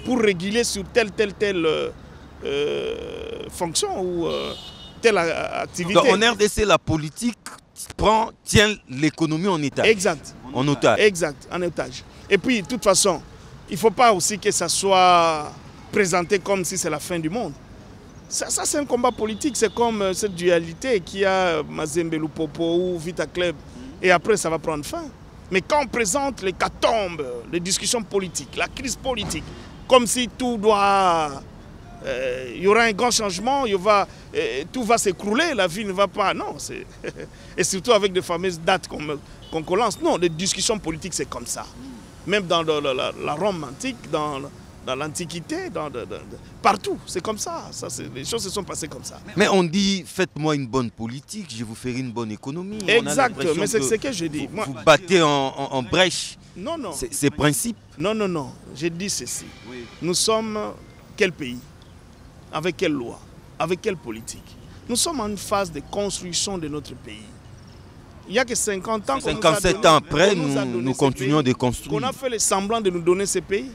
S3: pour réguler sur telle fonction ou telle activité.
S1: Donc, en RDC, la politique tient l'économie en état.
S3: Exact.
S1: En otage.
S3: Exact, en otage. Et puis, de toute façon, il ne faut pas aussi que ça soit présenté comme si c'est la fin du monde. Ça c'est un combat politique, c'est comme cette dualité qu'il y a Mazembe Lupopo ou Vita Club. Et après, ça va prendre fin. Mais quand on présente les catombes, les discussions politiques, la crise politique, comme si tout doit... il y aura un grand changement, tout va s'écrouler, la vie ne va pas. Non, et surtout avec des fameuses dates qu'on lance. Non, les discussions politiques, c'est comme ça. Même dans la Rome antique, dans l'Antiquité, partout, c'est comme ça. Les choses se sont passées comme ça.
S1: Mais on dit, faites-moi une bonne politique, je vous ferai une bonne économie.
S3: Exact, mais c'est ce que je dis.
S1: Vous battez en brèche ces principes.
S3: Non, j'ai dit ceci. Oui. Nous sommes quel pays? Avec quelle loi? Avec quelle politique? Nous sommes en une phase de construction de notre pays. Il n'y a que 50 ans
S1: 57 ans après, nous continuons de construire.
S3: On a fait le semblant de nous donner ce pays.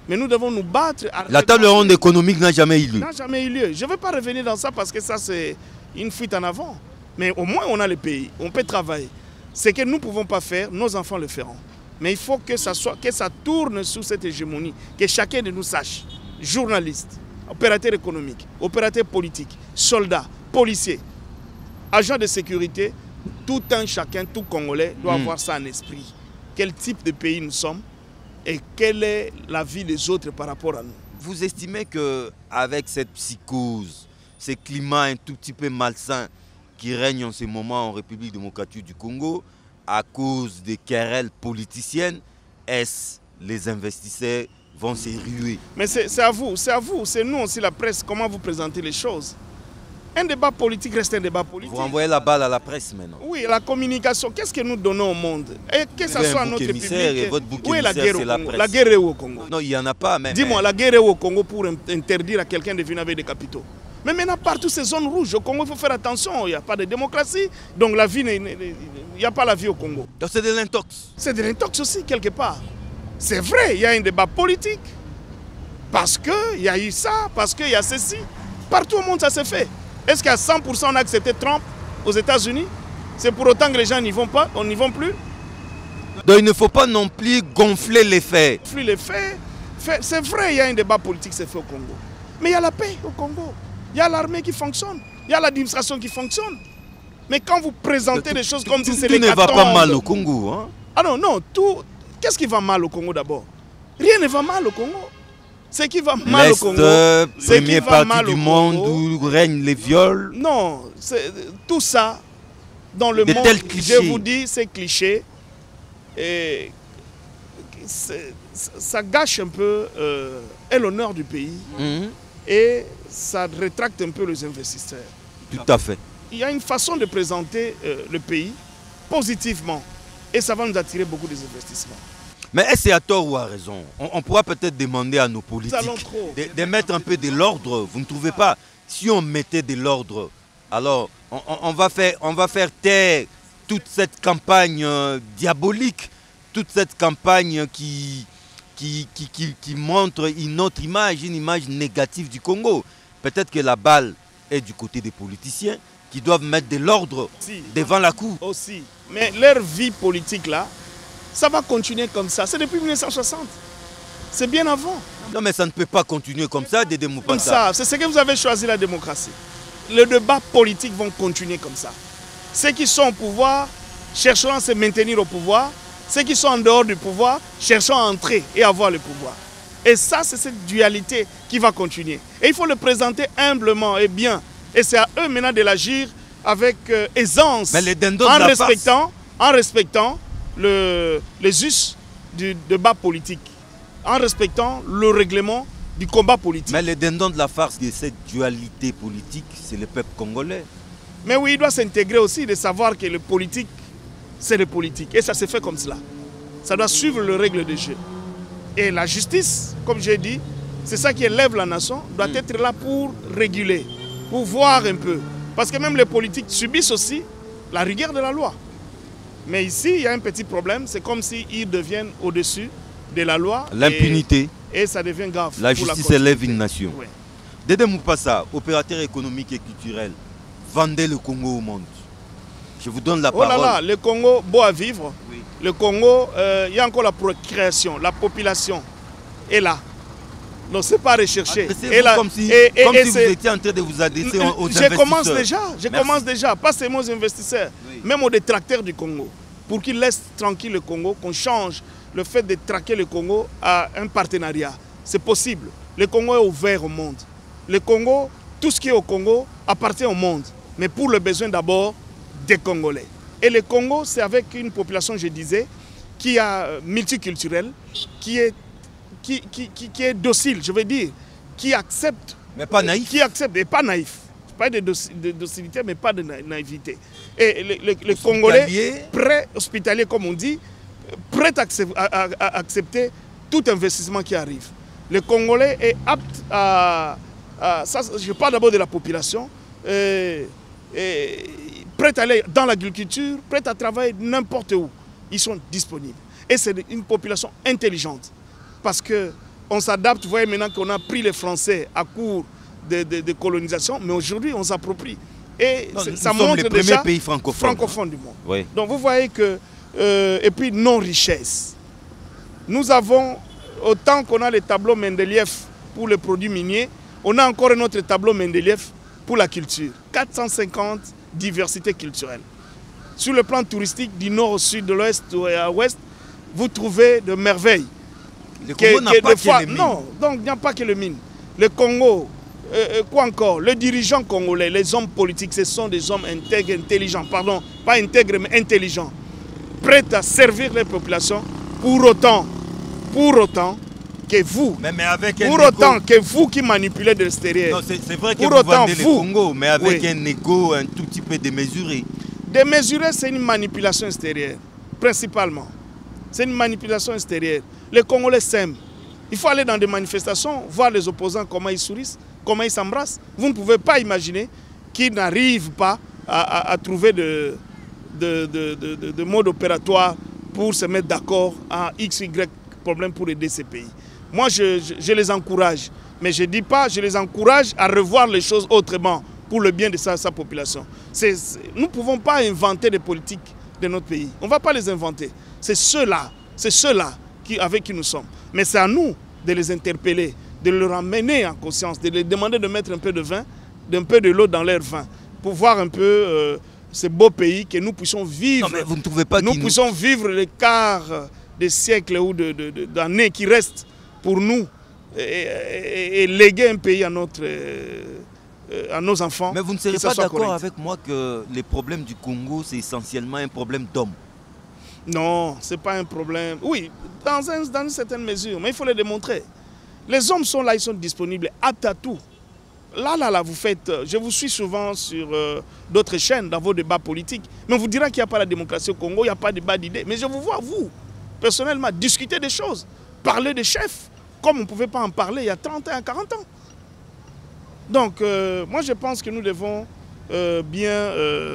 S3: Mais nous devons nous battre.
S1: La table ronde économique n'a jamais eu lieu.
S3: N'a jamais eu lieu. Je ne vais pas revenir dans ça parce que ça, c'est une fuite en avant. Mais au moins, on a le pays. On peut travailler. Ce que nous ne pouvons pas faire, nos enfants le feront. Mais il faut que ça tourne sous cette hégémonie. Que chacun de nous sache. Journalistes, opérateurs économiques, opérateurs politiques, soldats, policiers, agents de sécurité, tout un chacun, tout Congolais doit avoir ça en esprit. Quel type de pays nous sommes et quelle est la vie des autres par rapport à nous.
S1: Vous estimez qu'avec cette psychose, ce climat un tout petit peu malsain qui règne en ce moment en République démocratique du Congo, à cause des querelles politiciennes, est-ce les investisseurs vont se ruer? Mais
S3: c'est à vous, c'est nous aussi la presse, comment vous présentez les choses. Un débat politique reste un débat politique.
S1: Vous renvoyez la balle à la presse maintenant.
S3: Oui, la communication, qu'est-ce que nous donnons au monde? Et que ce soit notre public.
S1: Et votre bouc
S3: oui,
S1: la guerre au
S3: Congo. La guerre est au Congo.
S1: Non, il n'y en a pas.
S3: Dis-moi, la guerre est au Congo pour interdire à quelqu'un de venir avec des capitaux. Mais maintenant, partout ces zones rouges, au Congo, il faut faire attention. Il n'y a pas de démocratie. Donc la vie, il n'y a pas la vie au Congo.
S1: Donc c'est de l'intox.
S3: C'est de l'intox aussi, quelque part. C'est vrai, il y a un débat politique. Parce qu'il y a eu ça, parce qu'il y a ceci. Partout au monde, ça se fait. Est-ce qu'à 100% on a accepté Trump aux États-Unis? C'est pour autant que les gens n'y vont pas, on n'y vont plus?
S1: Donc il ne faut pas non plus gonfler les faits.
S3: Gonfler les faits, c'est vrai, il y a un débat politique qui s'est fait au Congo. Mais il y a la paix au Congo. Il y a l'armée qui fonctionne. Il y a l'administration qui fonctionne. Mais quand vous présentez des choses comme si c'est les
S1: tout ne va pas mal au Congo. Hein?
S3: Ah non, tout. Qu'est-ce qui va mal au Congo d'abord? Rien ne va mal au Congo. Ce qui va mal au Congo,
S1: première partie du monde où règnent les viols.
S3: Non, tout ça, dans le monde, je vous dis, c'est cliché. Et ça gâche un peu l'honneur du pays. Et ça rétracte un peu les investisseurs.
S1: Tout à fait.
S3: Il y a une façon de présenter le pays positivement. Et ça va nous attirer beaucoup des investissements.
S1: Mais est-ce c'est à tort ou à raison? On pourra peut-être demander à nos politiques de mettre un peu de l'ordre. Vous ne trouvez pas? Si on mettait de l'ordre, alors on va faire taire toute cette campagne diabolique, toute cette campagne qui montre une autre image, une image négative du Congo. Peut-être que la balle est du côté des politiciens qui doivent mettre de l'ordre devant la cour.
S3: Aussi. Mais leur vie politique là, ça va continuer comme ça. C'est depuis 1960. C'est bien avant.
S1: Non, mais ça ne peut pas continuer comme ça, des démocraties.
S3: Comme ça, c'est ce que vous avez choisi, la démocratie. Les débats politiques vont continuer comme ça. Ceux qui sont au pouvoir chercheront à se maintenir au pouvoir. Ceux qui sont en dehors du pouvoir chercheront à entrer et avoir le pouvoir. Et ça, c'est cette dualité qui va continuer. Et il faut le présenter humblement et bien. Et c'est à eux maintenant de l'agir avec aisance, en respectant les us du débat politique, en respectant le règlement du combat politique.
S1: Mais le dindon de la farce de cette dualité politique, c'est le peuple congolais.
S3: Mais oui, il doit s'intégrer aussi, de savoir que le politique, c'est le politique. Et ça se fait comme cela. Ça doit suivre les règles du jeu. Et la justice, comme j'ai dit, c'est ça qui élève la nation, doit être là pour réguler, pour voir un peu. Parce que même les politiques subissent aussi la rigueur de la loi. Mais ici, il y a un petit problème. C'est comme s'ils deviennent au-dessus de la loi.
S1: L'impunité.
S3: Et ça devient grave.
S1: La justice élève une nation.
S3: Oui.
S1: Dédé Moupassa, opérateur économique et culturel, vendez le Congo au monde. Je vous donne la parole.
S3: Oh là là, le Congo, beau à vivre.
S1: Oui.
S3: Le Congo, il y a encore la procréation, la population est là. Donc c'est pas recherché.
S1: Et là, comme si vous étiez en train de vous adresser aux investisseurs.
S3: Je commence déjà, pas seulement aux investisseurs, oui, même aux détracteurs du Congo. Pour qu'ils laissent tranquille le Congo, qu'on change le fait de traquer le Congo à un partenariat. C'est possible. Le Congo est ouvert au monde. Le Congo, tout ce qui est au Congo appartient au monde. Mais pour le besoin d'abord des Congolais. Et le Congo, c'est avec une population, je disais, qui est multiculturelle, qui est docile, je veux dire, qui accepte.
S1: Mais pas naïf.
S3: Qui accepte, et pas naïf. Pas de docilité, mais pas de naïveté. Et les Congolais, prêts, hospitaliers comme on dit, prêts à accepter tout investissement qui arrive. Le Congolais est apte à ça, je parle d'abord de la population, prêt à aller dans l'agriculture, prêt à travailler n'importe où. Ils sont disponibles. Et c'est une population intelligente. Parce qu'on s'adapte, vous voyez maintenant qu'on a pris les Français à court de colonisation, mais aujourd'hui on s'approprie. Et ça montre
S1: les
S3: déjà
S1: pays francophones
S3: du monde.
S1: Oui.
S3: Donc vous voyez que, et puis non-richesse. Nous avons, autant qu'on a les tableaux Mendeleïev pour les produits miniers, on a encore un autre tableau Mendeleïev pour la culture. 450 diversités culturelles. Sur le plan touristique, du nord au sud, de l'ouest à l'ouest, vous trouvez de merveilles.
S1: Le Congo n'a pas que les mines.
S3: Non, donc il n'y a pas que les mines. Le Congo, quoi encore? Les dirigeants congolais, les hommes politiques, ce sont des hommes intègres, intelligents. Pardon, pas intègres, mais intelligents. Prêts à servir les populations pour autant que vous, que vous qui manipulez de l'extérieur.
S1: C'est vrai que vous vendez le Congo, mais avec un égo un tout petit peu démesuré.
S3: Démesuré, c'est une manipulation extérieure, principalement. C'est une manipulation extérieure. Les Congolais s'aiment. Il faut aller dans des manifestations, voir les opposants, comment ils sourient, comment ils s'embrassent. Vous ne pouvez pas imaginer qu'ils n'arrivent pas à trouver de mode opératoire pour se mettre d'accord à X, Y problème pour aider ces pays. Moi, je les encourage. Mais je ne dis pas, je les encourage à revoir les choses autrement pour le bien de sa population. Nous ne pouvons pas inventer des politiques de notre pays. On ne va pas les inventer. C'est ceux-là avec qui nous sommes. Mais c'est à nous de les interpeller, de leur amener en conscience, de leur demander de mettre un peu de vin, un peu de l'eau dans leur vin, pour voir un peu ce beau pays, que nous puissions vivre.
S1: Non, mais vous ne trouvez pas
S3: nous puissions vivre les quarts des siècles ou d'années qui restent pour nous et léguer un pays à nos enfants.
S1: Mais vous ne serez pas d'accord avec moi que les problèmes du Congo, c'est essentiellement un problème d'hommes?
S3: Non, ce n'est pas un problème. Oui, dans une certaine mesure, mais il faut le démontrer. Les hommes sont là, ils sont disponibles, aptes à tout. Là, vous faites... Je vous suis souvent sur d'autres chaînes dans vos débats politiques, mais on vous dira qu'il n'y a pas la démocratie au Congo, il n'y a pas de débat d'idées. Mais je vous vois, vous, personnellement, discuter des choses, parler des chefs, comme on ne pouvait pas en parler il y a 30 ans, 40 ans. Donc, moi, je pense que nous devons bien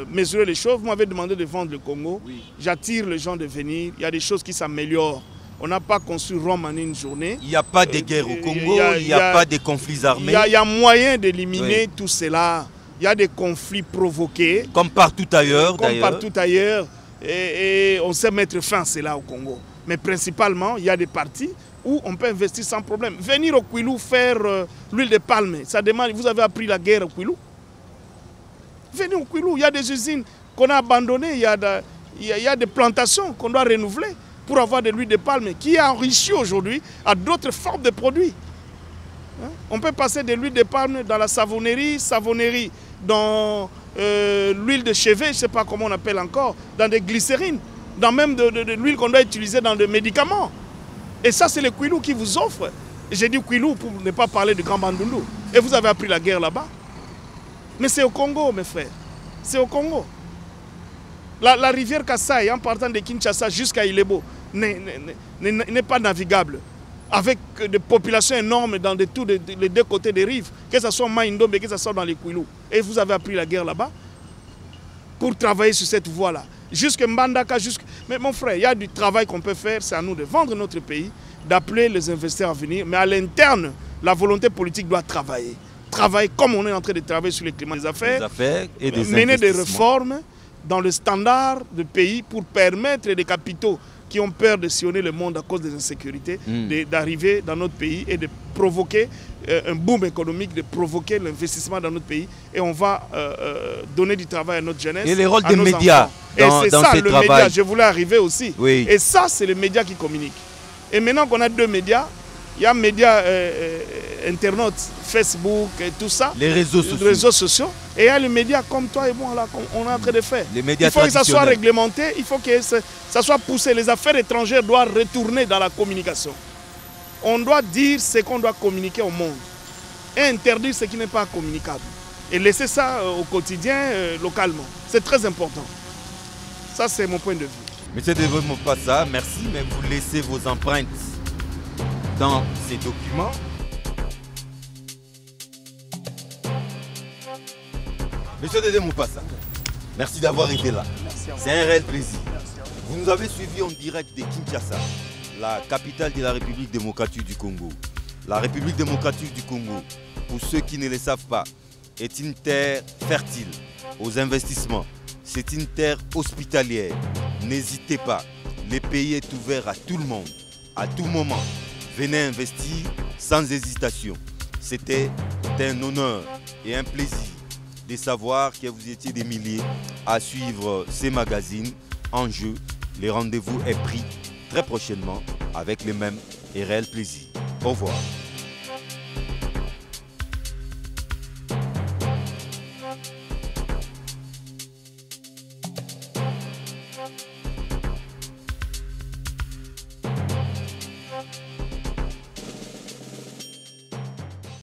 S3: mesurer les choses. Vous m'avez demandé de vendre le Congo. Oui. J'attire les gens de venir. Il y a des choses qui s'améliorent. On n'a pas construit Rome en une journée.
S1: Il n'y a pas de guerre au Congo, il n'y a pas de conflits armés.
S3: Il y a moyen d'éliminer tout cela. Il y a des conflits provoqués.
S1: Comme partout ailleurs,
S3: Comme partout ailleurs. Et on sait mettre fin à cela au Congo. Mais principalement, il y a des parties où on peut investir sans problème. Venir au Kwilu faire l'huile de palme, ça demande... Vous avez appris la guerre au Kwilu? Venez au Kwilu, il y a des usines qu'on a abandonnées, il y a des plantations qu'on doit renouveler pour avoir de l'huile de palme qui est enrichie aujourd'hui à d'autres formes de produits. On peut passer de l'huile de palme dans la savonnerie, dans l'huile de chevet, je ne sais pas comment on appelle encore, dans des glycérines, dans même de l'huile qu'on doit utiliser dans des médicaments. Et ça, c'est le Kwilu qui vous offre. J'ai dit Kwilu pour ne pas parler de Grand Bandundu. Et vous avez appris la guerre là-bas. Mais c'est au Congo, mes frères. C'est au Congo. La rivière Kassai, en partant de Kinshasa jusqu'à Ilebo, n'est pas navigable. Avec des populations énormes dans les deux côtés des rives, que ce soit Maïndombe, que ce soit dans les Kwilu. Et vous avez appris la guerre là-bas. pour travailler sur cette voie-là. Jusque Mbandaka, mais mon frère, il y a du travail qu'on peut faire, c'est à nous de vendre notre pays, d'appeler les investisseurs à venir, mais à l'interne, la volonté politique doit travailler. Travailler comme on est en train de travailler sur les climats des affaires
S1: et des
S3: mener des réformes dans le standard de pays pour permettre des capitaux qui ont peur de sillonner le monde à cause des insécurités, d'arriver dans notre pays et de provoquer un boom économique, de provoquer l'investissement dans notre pays. Et on va donner du travail à notre jeunesse.
S1: Et les rôles des médias dans,
S3: et c'est ça, le
S1: travail.
S3: média, je voulais arriver aussi.
S1: Oui.
S3: Et ça, c'est les médias qui communiquent. Et maintenant qu'on a deux médias, il y a médias internautes, Facebook et tout ça.
S1: Les réseaux sociaux.
S3: Et il y a les médias comme toi et moi, là, qu'on est en train de faire.
S1: Les médias
S3: il faut que ça soit réglementé, il faut que ça soit poussé. Les affaires étrangères doivent retourner dans la communication. On doit dire ce qu'on doit communiquer au monde et interdire ce qui n'est pas communicable. Et laisser ça au quotidien, localement. C'est très important. Ça, c'est mon point de vue.
S1: Monsieur de Mopassa, merci, mais vous laissez vos empreintes dans ces documents. Monsieur Dédé Mopassa, merci d'avoir été là. C'est un réel plaisir. Vous nous avez suivis en direct de Kinshasa, la capitale de la République démocratique du Congo. La République démocratique du Congo, pour ceux qui ne le savent pas, est une terre fertile aux investissements. C'est une terre hospitalière. N'hésitez pas, le pays est ouvert à tout le monde, à tout moment. Venez investir sans hésitation. C'était un honneur et un plaisir de savoir que vous étiez des milliers à suivre ces magazines en jeu. Le rendez-vous est pris très prochainement avec les mêmes et réels plaisirs. Au revoir.